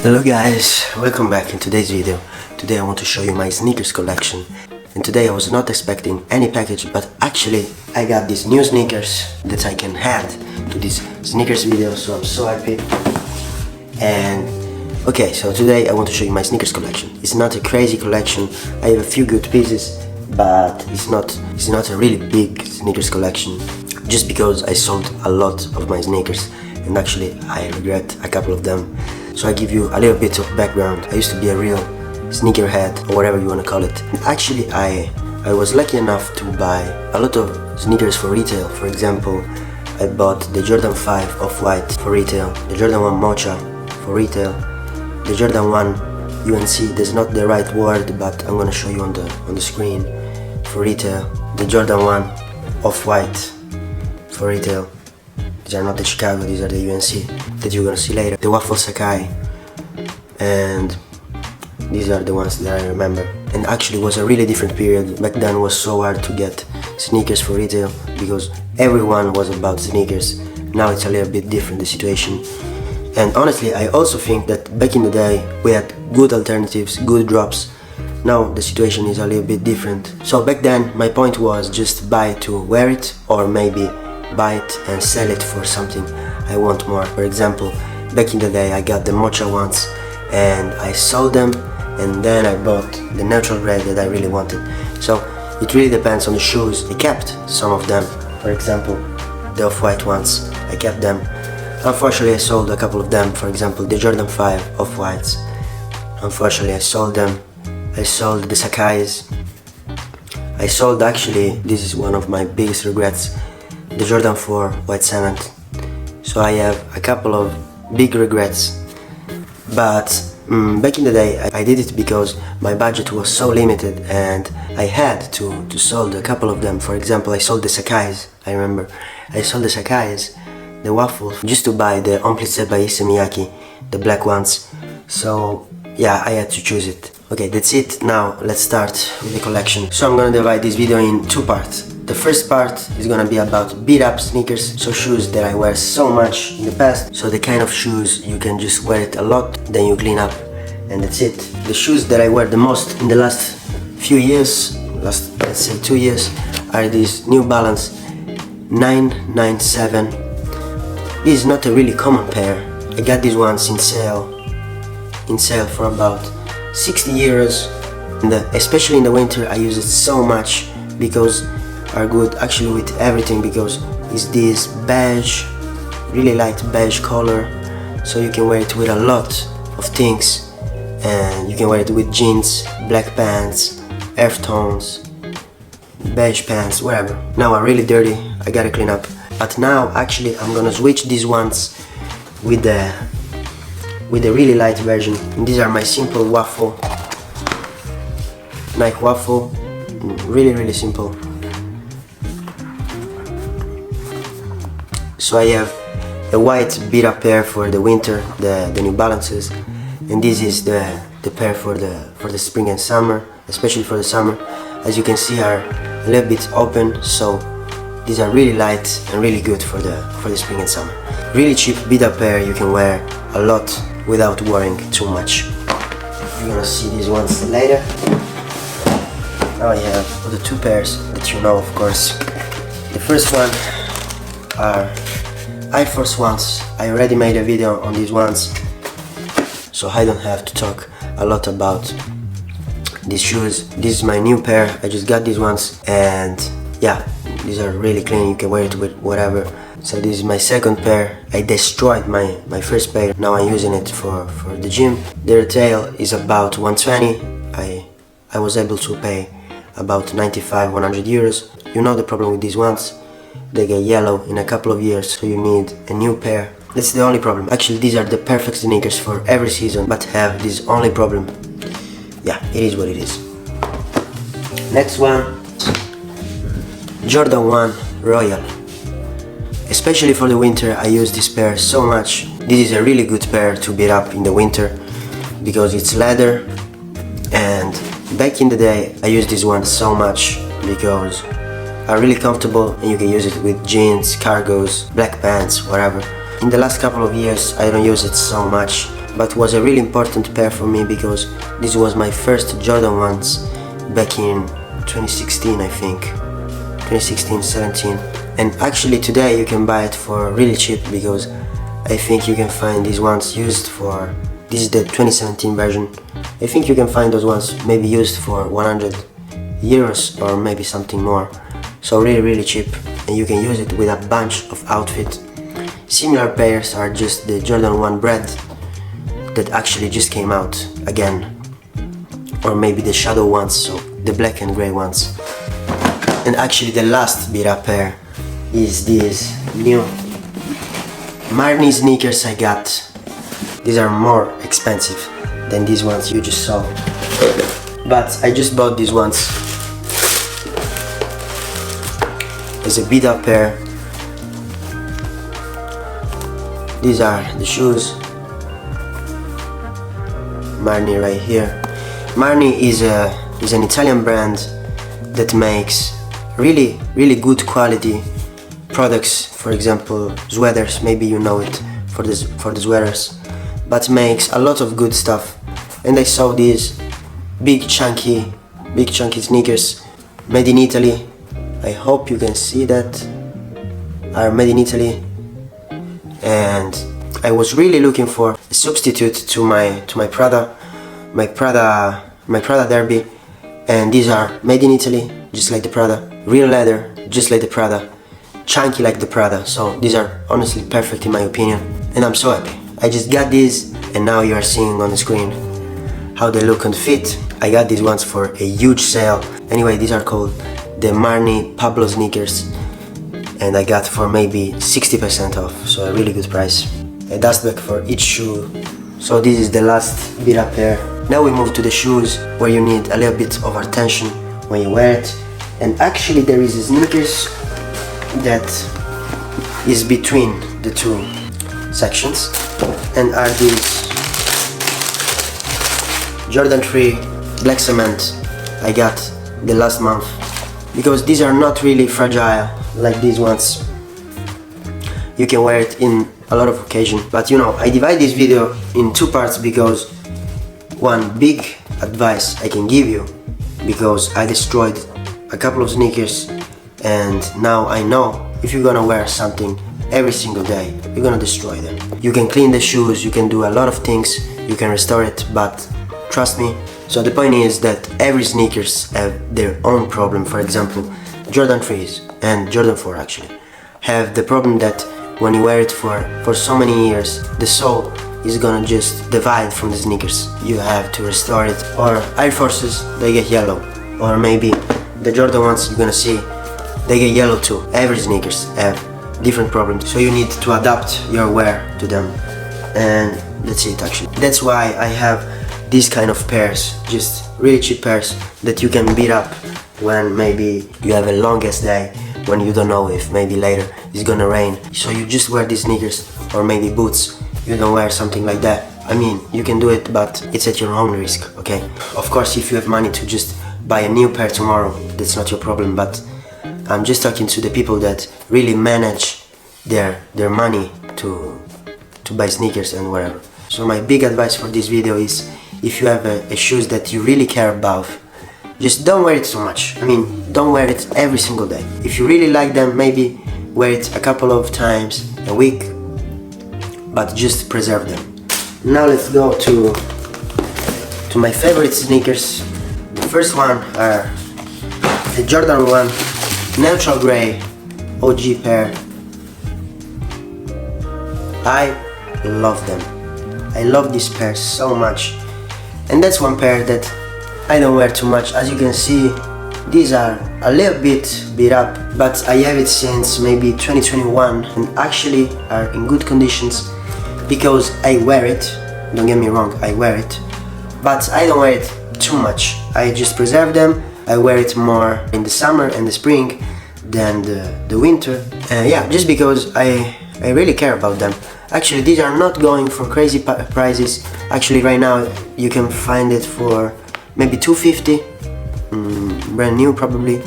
Hello guys, welcome back. In today's video, today I want to show you my sneakers collection. And today I was not expecting any package, but actually I got these new sneakers that I can add to this sneakers video, so I'm so happy. And okay, so today I want to show you my sneakers collection. It's not a crazy collection, I have a few good pieces, but it's not a really big sneakers collection, just because I sold a lot of my sneakers and actually I regret a couple of them. So I give you a little bit of background. I used to be a real sneakerhead, or whatever you want to call it. And actually I was lucky enough to buy a lot of sneakers for retail. For example, I bought the Jordan 5 Off-White for retail, the Jordan 1 Mocha for retail, the Jordan 1 UNC, that's not the right word, but I'm gonna show you on the screen, for retail, the Jordan 1 Off-White for retail. These are not the Chicago, these are the UNC that you're gonna see later. The Waffle Sakai, and these are the ones that I remember. And actually it was a really different period. Back then it was so hard to get sneakers for retail because everyone was about sneakers. Now it's a little bit different, the situation. And honestly, I also think that back in the day we had good alternatives, good drops. Now the situation is a little bit different. So back then my point was just buy to wear it, or maybe buy it and sell it for something I want more. For example, back in the day I got the Mocha ones and I sold them, and then I bought the neutral red that I really wanted. So it really depends on the shoes. I kept some of them. For example, the Off-White ones, I kept them. Unfortunately I sold a couple of them. For example, the Jordan 5 Off-Whites, unfortunately I sold them. I sold the Sakais. I sold, actually, this is one of my biggest regrets, the Jordan 4 White Cement. So I have a couple of big regrets, but back in the day I did it because my budget was so limited and I had to sold a couple of them. For example, I sold the Sakais. I remember I sold the Sakais, the waffles, just to buy the Omplitse by Issey Miyake, the black ones. So yeah, I had to choose it. Okay, that's it. Now let's start with the collection. So I'm gonna divide this video in two parts. The first part is gonna be about beat up sneakers, so shoes that I wear so much in the past, so the kind of shoes you can just wear it a lot, then you clean up, and that's it. The shoes that I wear the most in the last few years, let's say 2 years, are these New Balance 997. This is not a really common pair. I got these ones in sale for about 60 euros. And especially in the winter I use it so much because are good actually with everything, because it's this beige, really light beige color, so you can wear it with a lot of things, and you can wear it with jeans, black pants, earth tones, beige pants, whatever. Now I'm really dirty, I gotta clean up. But now actually I'm gonna switch these ones with the really light version. And these are my simple waffle, Nike waffle, really simple. So I have a white beat up pair for the winter, the New Balances, and this is the pair for the spring and summer, especially for the summer. As you can see, are a little bit open, so these are really light and really good for the spring and summer. Really cheap beat up pair you can wear a lot without worrying too much. You're gonna see these ones later. Now I have the two pairs that you know, of course. The first one are Air Force Ones. I already made a video on these ones, so I don't have to talk a lot about these shoes. This is my new pair. I just got these ones, and yeah, these are really clean. You can wear it with whatever. So this is my second pair. I destroyed my first pair. Now I'm using it for the gym. The retail is about 120. I was able to pay about 95-100 euros. You know the problem with these ones, they get yellow in a couple of years, so you need a new pair. That's the only problem. Actually, these are the perfect sneakers for every season, but have this only problem. Yeah, it is what it is. Next one, Jordan 1 Royal. Especially for the winter, I use this pair so much. This is a really good pair to beat up in the winter because it's leather, and back in the day I used this one so much because are really comfortable and you can use it with jeans, cargos, black pants, whatever. In the last couple of years I don't use it so much but was a really important pair for me because this was my first Jordan 1s back in 2016, I think, 2016-17. And actually today you can buy it for really cheap because I think you can find these ones used for, this is the 2017 version, I think you can find those ones maybe used for 100 euros or maybe something more. So really cheap, and you can use it with a bunch of outfits. Similar pairs are just the Jordan 1 Bread that actually just came out again, or maybe the Shadow ones, so the black and grey ones. And actually the last beat up pair is these new Marni sneakers I got. These are more expensive than these ones you just saw, but I just bought these ones. It's a beat up pair. These are the shoes. Marni right here. Marni is an Italian brand that makes really good quality products. For example, sweaters. Maybe you know it for the sweaters, but makes a lot of good stuff. And I saw these big chunky sneakers made in Italy. I hope you can see that are made in Italy. And I was really looking for a substitute to my Prada Derby, and these are made in Italy, just like the Prada, real leather, just like the Prada, chunky like the Prada. So these are honestly perfect in my opinion, and I'm so happy. I just got these, and now you are seeing on the screen how they look and fit. I got these ones for a huge sale. Anyway, these are called the Marni Pablo sneakers, and I got for maybe 60% off, so a really good price. A dust bag for each shoe. So this is the last beat up pair. Now we move to the shoes, where you need a little bit of attention when you wear it. And actually there is a sneakers that is between the two sections, and are these Jordan 3 Black Cement I got the last month, because these are not really fragile like these ones. You can wear it in a lot of occasions, but you know, I divide this video in two parts because one big advice I can give you, because I destroyed a couple of sneakers, and now I know if you're gonna wear something every single day, you're gonna destroy them. You can clean the shoes, you can do a lot of things, you can restore it, but trust me. So the point is that every sneakers have their own problem. For example, Jordan 3s and Jordan 4 actually have the problem that when you wear it for so many years, the sole is gonna just divide from the sneakers. You have to restore it. Or Air Forces, they get yellow. Or maybe the Jordan ones you're gonna see, they get yellow too. Every sneakers have different problems, so you need to adapt your wear to them. And that's it actually. That's why I have these kind of pairs, just really cheap pairs that you can beat up when maybe you have a longest day, when you don't know if maybe later it's gonna rain. So you just wear these sneakers, or maybe boots. You don't wear something like that. I mean, you can do it, but it's at your own risk, okay? Of course, if you have money to just buy a new pair tomorrow, that's not your problem, but I'm just talking to the people that really manage their money to buy sneakers and whatever. So my big advice for this video is, if you have a shoes that you really care about, just don't wear it so much. I mean, don't wear it every single day. If you really like them, maybe wear it a couple of times a week, but just preserve them. Now let's go to my favorite sneakers. The first one are the Jordan 1 Neutral Grey OG pair. I love them. I love this pair so much. And that's one pair that I don't wear too much. As you can see, these are a little bit beat up, but I have it since maybe 2021 and actually are in good conditions because I wear it. Don't get me wrong, I wear it, but I don't wear it too much. I just preserve them. I wear it more in the summer and the spring than the winter. Yeah, just because I really care about them. Actually, these are not going for crazy prices. Actually, right now you can find it for maybe 250, brand new probably.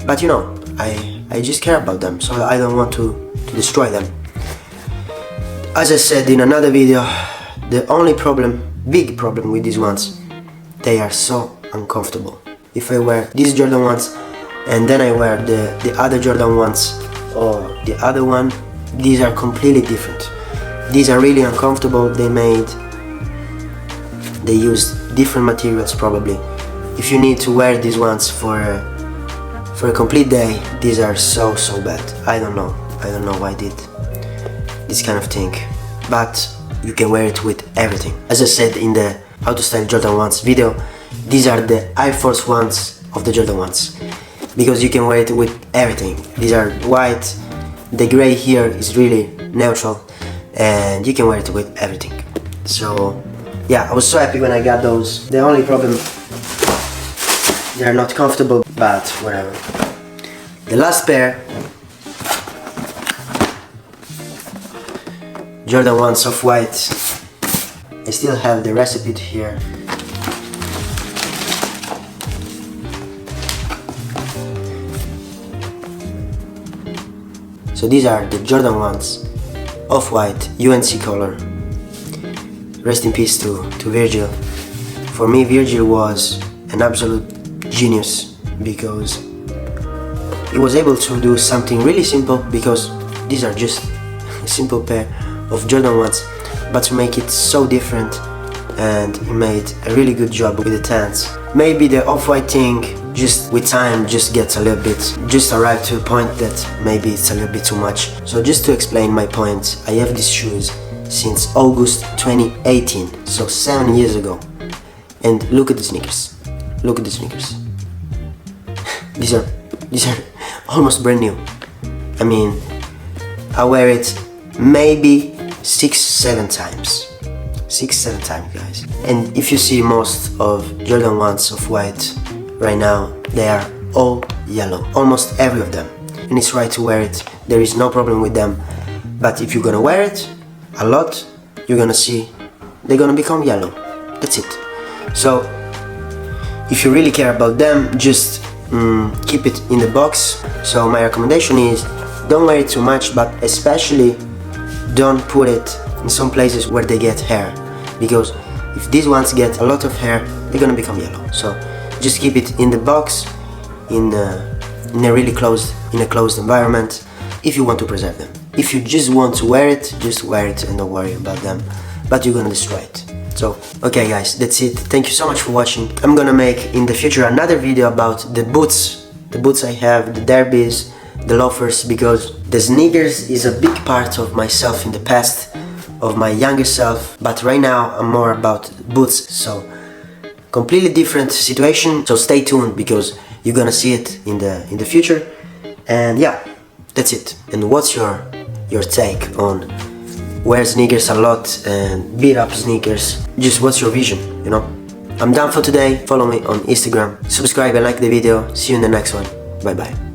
But you know, I just care about them, so I don't want to destroy them. As I said in another video, The only problem, big problem with these ones, they are so uncomfortable. If I wear these Jordan ones and then I wear the other Jordan ones or the other one, these are completely different. These are really uncomfortable. They used different materials probably. If you need to wear these ones for a complete day, these are so bad. I don't know why I did this kind of thing, but you can wear it with everything. As I said in the How to Style Jordan 1s video, these are the Air Force 1s of the Jordan 1s, because you can wear it with everything. These are white, the gray here is really neutral, and you can wear it with everything. So yeah, I was so happy when I got those. The only problem, they are not comfortable, but whatever. The last pair, Jordan 1s Off-White. I still have the recipe here. So these are the Jordan 1s Off-White UNC color. Rest in peace to Virgil. For me, Virgil was an absolute genius because he was able to do something really simple, because these are just a simple pair of Jordan 1s, but to make it so different, and he made a really good job with the tans. Maybe the Off-White thing, just with time, just gets a little bit, just arrived to a point that maybe it's a little bit too much. So just to explain my point, I have these shoes since August 2018, so 7 years ago. And look at the sneakers. Look at the sneakers. These are almost brand new. I mean, I wear it maybe 6-7 times. 6-7 times, guys. And if you see most of Jordan 1s Off-White right now, they are all yellow, almost every of them. And it's right to wear it, there is no problem with them. But if you're gonna wear it a lot, you're gonna see they're gonna become yellow. That's it. So if you really care about them, just keep it in the box. So my recommendation is, don't wear it too much, but especially don't put it in some places where they get hair, because if these ones get a lot of hair, they're gonna become yellow. So just keep it in the box, in a really closed environment, if you want to preserve them. If you just want to wear it, just wear it and don't worry about them, but you're gonna destroy it. So, okay guys, that's it. Thank you so much for watching. I'm gonna make in the future another video about the boots I have, the derbies, the loafers, because the sneakers is a big part of myself in the past, of my younger self, but right now I'm more about boots. So completely different situation, so stay tuned because you're gonna see it in the future. And yeah, that's it. And what's your take on wear sneakers a lot and beat up sneakers? Just what's your vision, you know? I'm done for today. Follow me on Instagram, subscribe and like the video. See you in the next one. Bye bye.